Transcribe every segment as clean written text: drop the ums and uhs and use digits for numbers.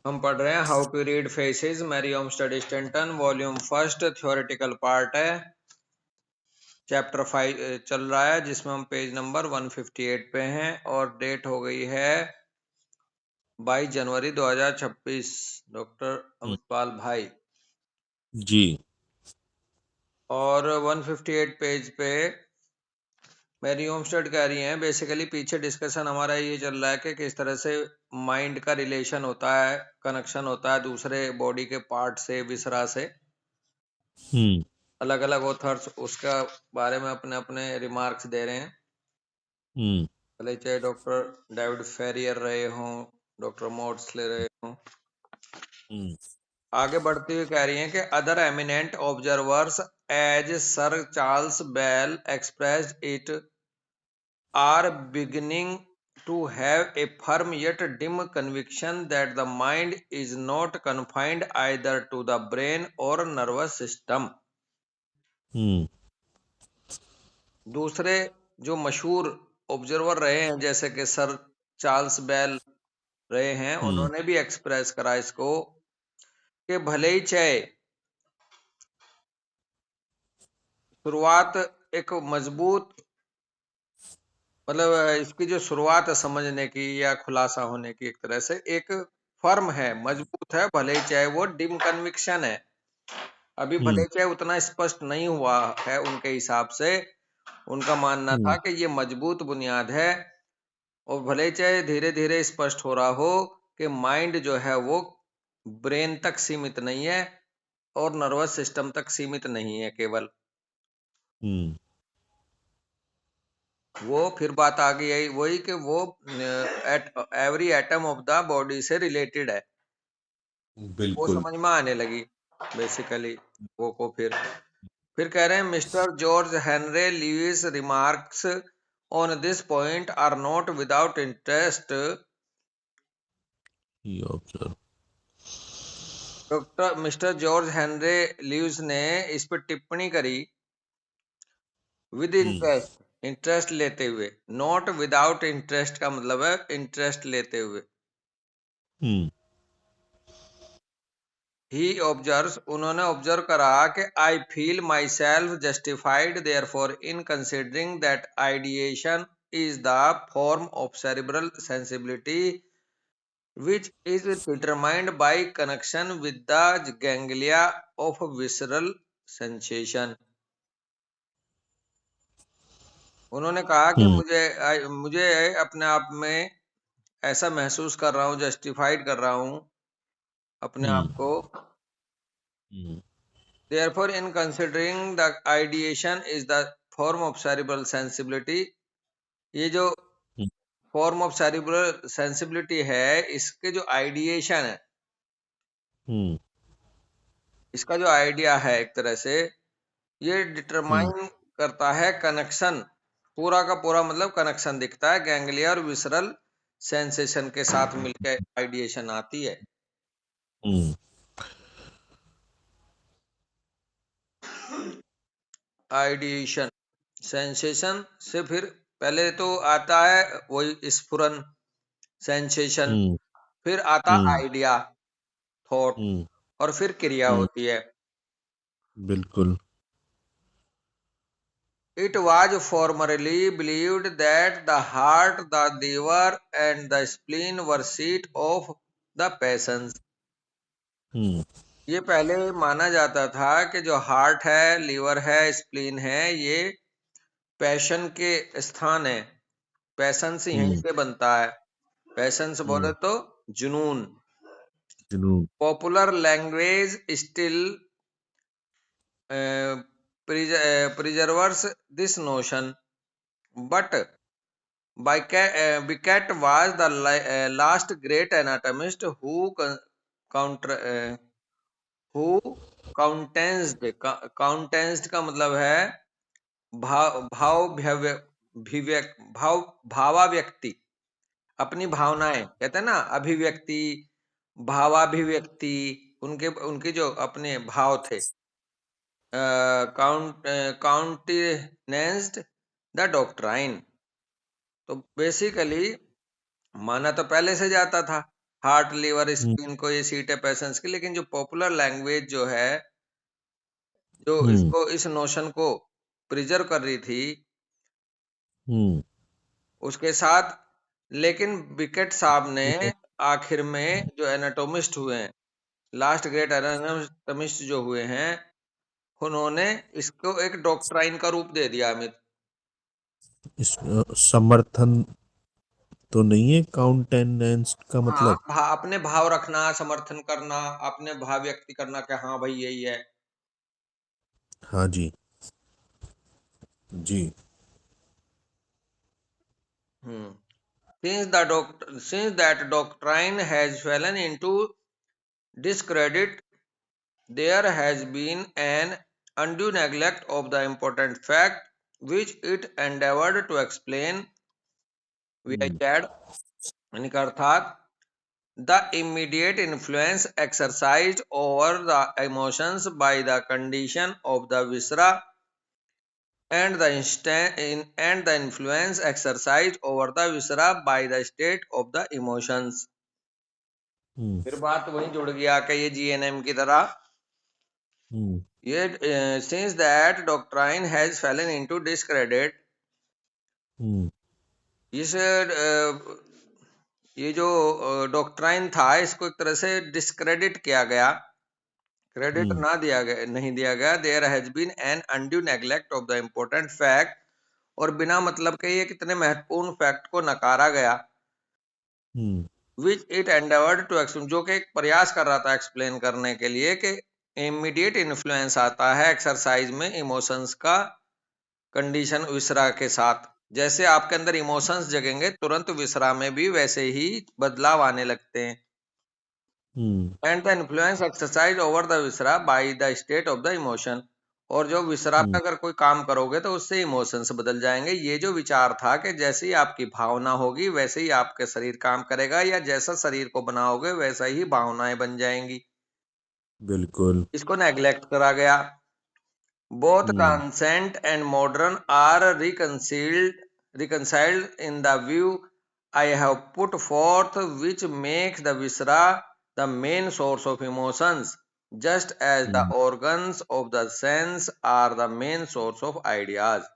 हम पढ़ रहे हैं how to read faces, Mariam study Stanton, volume first, theoretical part है, चैप्टर 5 चल रहा है, जिसमें हम पेज नंबर 158 पे हैं और डेट हो गई है 22 जनवरी 2026। डॉक्टर अमृतपाल भाई जी। और 158 पेज पे मेरी होमस्टेड कह रही हैं, बेसिकली पीछे डिस्कशन हमारा ये चल रहा है कि किस तरह से माइंड का रिलेशन होता है, कनेक्शन होता है दूसरे बॉडी के पार्ट से, विसरा से। अलग अलग ऑथर्स उसका बारे में अपने अपने रिमार्क्स दे रहे हैं, भले चाहे डॉक्टर डेविड फेरियर रहे हों, डॉक्टर मोट्सले रहे हों। आगे बढ़ती हुई कह रही हैं कि other eminent observers as sir Charles Bell expressed it are beginning to have a firm yet dim conviction that the mind is not confined either to the brain or nervous system. दूसरे जो मशहूर observer रहे हैं जैसे कि sir Charles bell रहे हैं, उन्होंने भी एक्सप्रेस करा इसको कि भले ही चाहे शुरुआत एक मजबूत, मतलब इसकी जो शुरुआत है समझने की या खुलासा होने की, एक तरह से एक फर्म है, मजबूत है, भले ही चाहे वो डिम कन्विक्शन है, अभी भले ही चाहे उतना स्पष्ट नहीं हुआ है उनके हिसाब से। उनका मानना था कि ये मजबूत बुनियाद है और भले ही चाहे धीरे धीरे स्पष्ट हो रहा हो कि माइंड जो है वो ब्रेन तक सीमित नहीं है और नर्वस सिस्टम तक सीमित नहीं है केवल। वो फिर बात आ गई है वही कि वो every atom of the body से रिलेटेड है, वो बिल्कुल। समझ में आने लगी बेसिकली वो को। फिर कह रहे हैं mister George Henry Lewes remarks on this point are not without interest. Doctor mister George Henry Lewes ने इस पर टिप्पणी करी विद इंटरेस्ट, इंटरेस्ट लेते हुए, नॉट विदाउट इंटरेस्ट का मतलब है इंटरेस्ट लेते हुए। ही ऑब्जर्व्स, उन्होंने ऑब्जर्व करा कि I feel my self justified therefore in considering that ideation is the form of cerebral sensibility which is determined by connection with the ganglia of visceral sensation। उन्होंने कहा कि मुझे अपने आप में ऐसा महसूस कर रहा हूँ, जस्टिफाइड कर रहा हूँ अपने आप को। Therefore, in considering the ideation is the form of cerebral sensibility, ये जो फॉर्म ऑफ सेरिब्रल सेंसिबिलिटी है, इसके जो आइडिएशन है, इसका जो आइडिया है एक तरह से ये डिटरमाइन करता है कनेक्शन, पूरा का पूरा मतलब कनेक्शन दिखता है गैंग्लिया और विसरल सेंसेशन के साथ मिलकर आइडिएशन आती है। आइडिएशन सेंसेशन से फिर पहले तो आता है वही स्फुरन सेंसेशन, फिर आता आइडिया थॉट और फिर क्रिया होती है। बिल्कुल। It was formerly believed that the heart, the liver and the spleen were seat of the passions। ये पहले माना जाता था कि जो हार्ट है, लीवर है, स्प्लीन है, ये पैशन के स्थान है, पैशंस यहीं से बनता है। पैशंस बोले तो जुनून। Popular language still preserves this notion, but Beckett was the last great anatomist who counter who countenanced का मतलब है भावाव्यक्ति, अपनी भावनाएं कहते हैं ना, अभिव्यक्ति, भावाभिव्यक्ति, उनके उनके जो अपने भाव थे, countenanced द डॉक्ट्राइन। तो बेसिकली माना तो पहले से जाता था हार्ट, लिवर, हुँ, स्प्लीन को ये सीट है पेशेंस की, लेकिन जो पॉपुलर लैंग्वेज जो है, जो हुँ, इसको इस नोशन को प्रिजर्व कर रही थी, हुँ, उसके साथ, लेकिन बिकेट साहब ने ये आखिर में जो एनाटोमिस्ट हुए हैं, लास्ट ग्रेट एनाटोमिस्ट जो हुए हैं, उन्होंने इसको एक डॉक्ट्राइन का रूप दे दिया अमित। समर्थन तो नहीं है काउंटेनेंस का हाँ, मतलब? अपने भाव रखना, समर्थन करना, अपने भाव व्यक्त करना कि हाँ भाई यही है। हाँ जी, जी। हम्म since that doctrine has fallen into discredit, there has been an undue neglect of the important fact which it endeavored to explain. We hmm, had यानी कि अर्थात the immediate influence exercised over the emotions by the condition of the viscera and the and the influence exercised over the viscera by the state of the emotions. हुँ, फिर बात वही जुड़ गया कि ये जीएनएम की तरह, हुँ, ये since that doctrine has fallen into discredit, हुँ, इस ये जो डॉक्ट्राइन था इसको एक तरह से डिस्क्रेडिट किया गया, क्रेडिट हुँ, ना दिया गया, नहीं दिया गया। There has been an undue neglect of the important fact, और बिना मतलब के ये कितने महत्वपूर्ण फैक्ट को नकारा गया, हुँ, विच इट एंडेवर्ड टू एक्सप्लेन, जो कि एक प्रयास कर रहा था एक्सप्लेन करने के लिए कि इमीडिएट इन्फ्लुएंस आता है एक्सरसाइज में इमोशंस का कंडीशन विसरा के साथ। जैसे आपके अंदर इमोशंस जगेंगे तुरंत विसरा में भी वैसे ही बदलाव आने लगते हैं। Hmm, and the influence exercise over the viscera by the state of the emotion, और जो विसरा पे हुँ, अगर कोई काम करोगे तो उससे इमोशंस बदल जाएंगे। ये जो विचार था कि जैसे ही आपकी भावना होगी वैसे ही आपके शरीर काम करेगा, या जैसा शरीर को बनाओगे वैसा ही भावनाएं बन जाएंगी, बिल्कुल। इसको नेग्लेक्ट करा गया। Both the hmm, ancient and modern are reconciled in the view I have put forth, which makes the viscera the main source of emotions, just as the hmm, organs of the sense are the main source of ideas.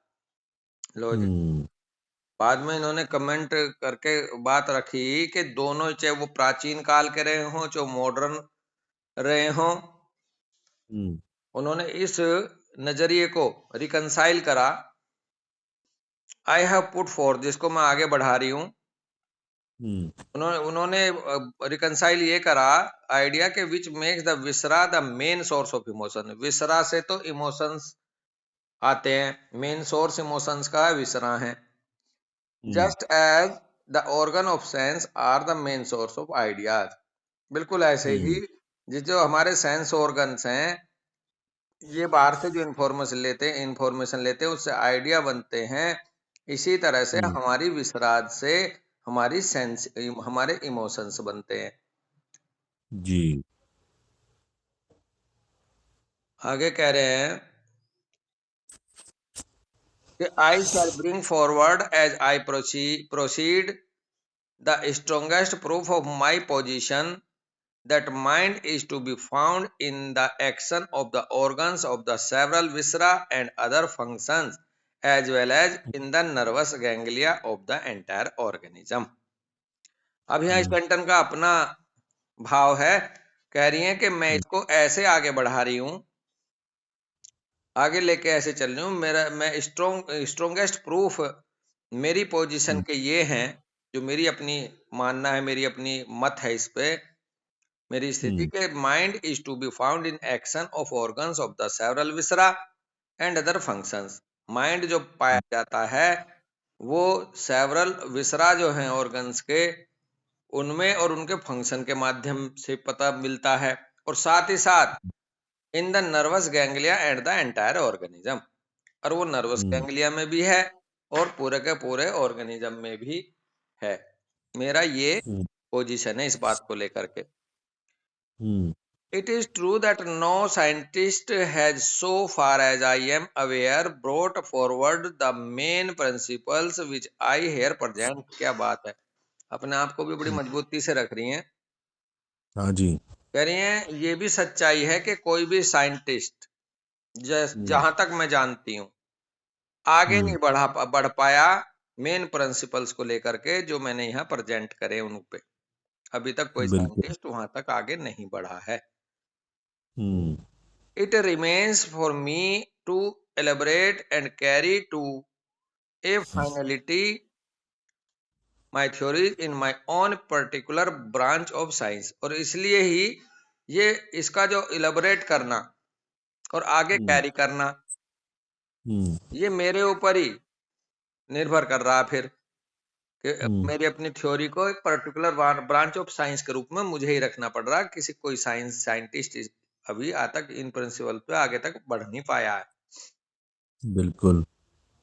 लो जी, हुँ, बाद में इन्होंने comment करके बात रखी कि दोनों, चाहे वो प्राचीन काल के रहे हों चाहे मॉडर्न रहे हों, हुँ, उन्होंने इस नजरिए को रिकंसाइल करा। आई हैव पुट फॉर, जिसको मैं आगे बढ़ा रही हूँ, हुँ, उन्होंने उन्होंने रिकंसाइल ये करा आइडिया के which makes the viscera the main source of emotion. Viscera से तो इमोशंस आते हैं, मेन सोर्स इमोशंस का विसरा है। Hmm, just as the organ of sense are the main source of ideas, बिल्कुल ऐसे ही हुँ, जिस जो हमारे सेंस ऑर्गन्स हैं, ये बाहर से जो इंफॉर्मेशन लेते हैं उससे आइडिया बनते हैं। इसी तरह से हुँ, हमारी विसराज से हमारी सेंस, हमारे इमोशंस बनते हैं। जी। आगे कह रहे हैं कि I shall bring forward as I proceed the strongest proof of my position that mind is to be found in the action of the organs of the several viscera and other functions, as well as in the nervous ganglia of the entire organism. अब यहाँ हुँ, स्टंटन का अपना भाव है, कह रही है कि मैं हुँ, इसको ऐसे आगे बढ़ा रही हूँ, आगे लेके ऐसे चल रही हूँ। मैं स्ट्रोंगेस्ट प्रूफ मेरी पोजीशन हुँ, के ये हैं, जो मेरी अपनी मानना है, मेरी अपनी मत है इस पे, मेरी स्थिति हुँ, के mind is to be found in action of organs of the several viscera and other functions. Mind जो पाया जाता है वो सेवरल विसरा जो हैं ऑर्गन्स के, उनमें और उनके फंक्शन के माध्यम से पता मिलता है, और साथ ही साथ in the nervous ganglia and the entire organism, और वो नर्वस हुँ, गैंग्लिया में भी है और पूरे के पूरे ऑर्गेनिज्म में भी है। मेरा ये हुँ, पोजीशन है इस बात को लेकर के। हुँ, It is true that no scientist has, so far as I am aware, brought forward the main principles which I here present। क्या बात है, अपने आप को भी बड़ी हुँ, मजबूती से रख रही हैं। हाँ जी। कह रही हैं ये भी सच्चाई है कि कोई भी साइंटिस्ट हम्म। जहां तक मैं जानती हूँ आगे नहीं हम्म। बढ़ पाया मेन प्रिंसिपल्स को लेकर के जो मैंने यहाँ प्रेजेंट करे उन पे। अभी तक कोई बिल्कुल। साइंटिस्ट वहां तक आगे नहीं बढ़ा है। हम्म। It remains for me to elaborate and carry to a finality my theories in my own particular branch of science। और इसलिए ही ये इसका जो इलेबोरेट करना और आगे हम्म। कैरी करना हम्म। ये मेरे ऊपर ही निर्भर कर रहा है फिर कि हम्म। मेरी अपनी थ्योरी को एक पर्टिकुलर ब्रांच ऑफ साइंस के रूप में मुझे ही रखना पड़ रहा है। किसी कोई साइंटिस्ट अभी आज तक इन प्रिंसिपल पे आगे तक बढ़ नहीं पाया है। बिल्कुल।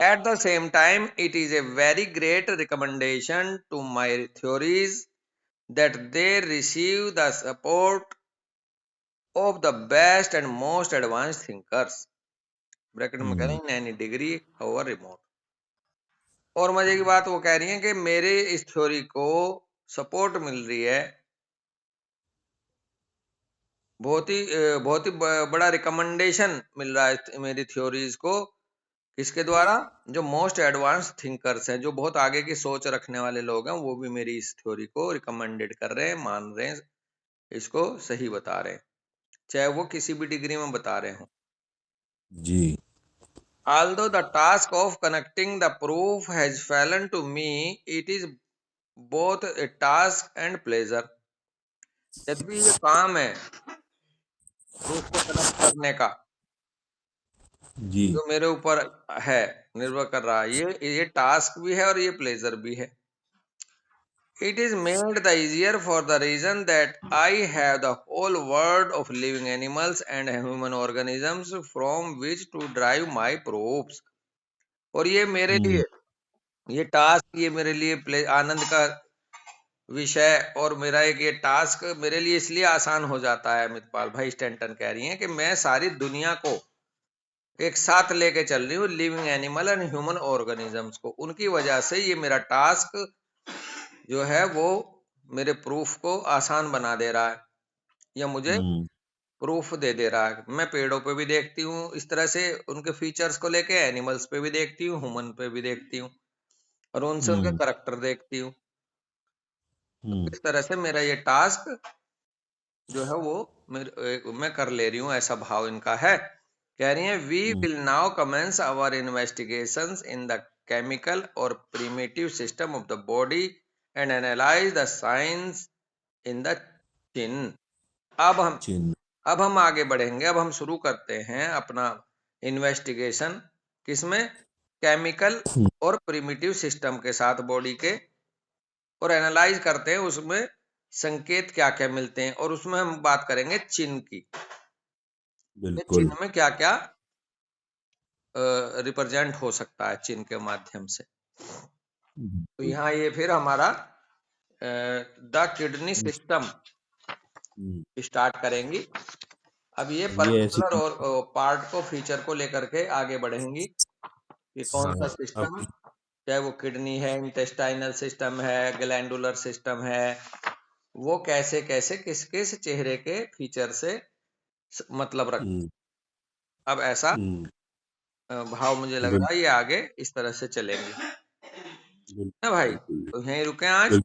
At the same time, it is a very great recommendation to my theories that they receive the support of the best and most advanced thinkers। Bracket में कह रही हम्म। हैं एनी डिग्री होवर रिमोट। और मजे की बात वो कह रही हैं कि मेरे इस थ्योरी को सपोर्ट मिल रही है, बहुत ही बड़ा रिकमेंडेशन मिल रहा है मेरी थ्योरीज को। किसके द्वारा? जो मोस्ट एडवांस थिंकर्स हैं, जो बहुत आगे की सोच रखने वाले लोग हैं, वो भी मेरी इस थ्योरी को रिकमेंडेड कर रहे हैं, मान रहे हैं, इसको सही बता रहे हैं, चाहे वो किसी भी डिग्री में बता रहे हो। जी। Although the task of connecting the proof has fallen to me, it is both a task and pleasure। यद्यपि ये काम है प्रूफ को कनेक्ट करने का, जी। जो मेरे ऊपर है, निर्भर कर रहा है, ये टास्क भी है और ये प्लेजर भी है। It is made the easier for the reason that I have the whole world of living animals and human organisms from which to drive my proofs। और ये मेरे हम्म। लिए, ये टास्क, ये मेरे लिए आनंद का विषय, और मेरा एक ये टास्क मेरे लिए इसलिए आसान हो जाता है, अमितपाल भाई स्टैंटन कह रही हैं, कि मैं सारी दुनिया को एक साथ लेके चल रही हूँ, living animal and human organisms को। उनकी वजह से ये मेरा टास्क जो है वो मेरे प्रूफ को आसान बना दे रहा है, या मुझे हम्म। प्रूफ दे रहा है। मैं पेड़ों पे भी देखती हूँ इस तरह से उनके फीचर्स को लेके, एनिमल्स पे भी देखती हूँ, ह्यूमन पे भी देखती हूँ, और उनसे उनके हम्म। करेक्टर देखती हूँ। तो हम्म। इस तरह से मेरा ये टास्क जो है वो मैं कर ले रही हूँ, ऐसा भाव इनका है। कह रही है we hmm. Will now commence our investigations in the chemical और primitive system of the body and analyse the science in the chin. अब हम चिन्ह। अब हम आगे बढ़ेंगे। अब हम शुरू करते हैं अपना इन्वेस्टिगेशन, किसमें? केमिकल हम्म। और प्रिमिटिव सिस्टम के साथ बॉडी के, और एनालाइज करते हैं उसमें संकेत क्या क्या मिलते हैं, और उसमें हम बात करेंगे चिन्ह की। ये बिल्कुल। चिन्ह में क्या क्या रिप्रेजेंट हो सकता है चिन्ह के माध्यम से। तो बिल्कुल। यहाँ ये फिर हमारा the kidney hmm. System hmm. Start करेंगी। अब ये ये ऐसी पर्टिकुलर और पार्ट को, फीचर को लेकर के आगे बढ़ेंगी कि कौन सा हाँ, सिस्टम, अब चाहे वो किडनी है, इंटेस्टाइनल सिस्टम है, ग्लैंडुलर सिस्टम है, वो कैसे कैसे किस किस चेहरे के फीचर से मतलब रखते। हम्म। अब ऐसा हम्म। भाव मुझे लग बिल, रहा है ये आगे इस तरह से चलेंगे बिल, ना भाई। बिल्कुल। तो यहीं रुके आज। बिल,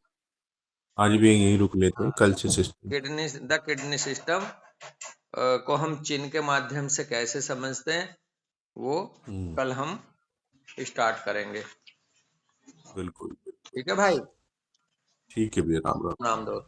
आज भी यहीं रुक लेते हैं, हाँ, कल से सिस्टम। किडनी सिस्टम को हम चिन्ह के माध्यम से कैसे समझते हैं, वो हम्म। कल हम स्टार्ट करेंगे। बिल्कुल। ठीक है भाई, ठीक है भैया, राम राम। राम दो।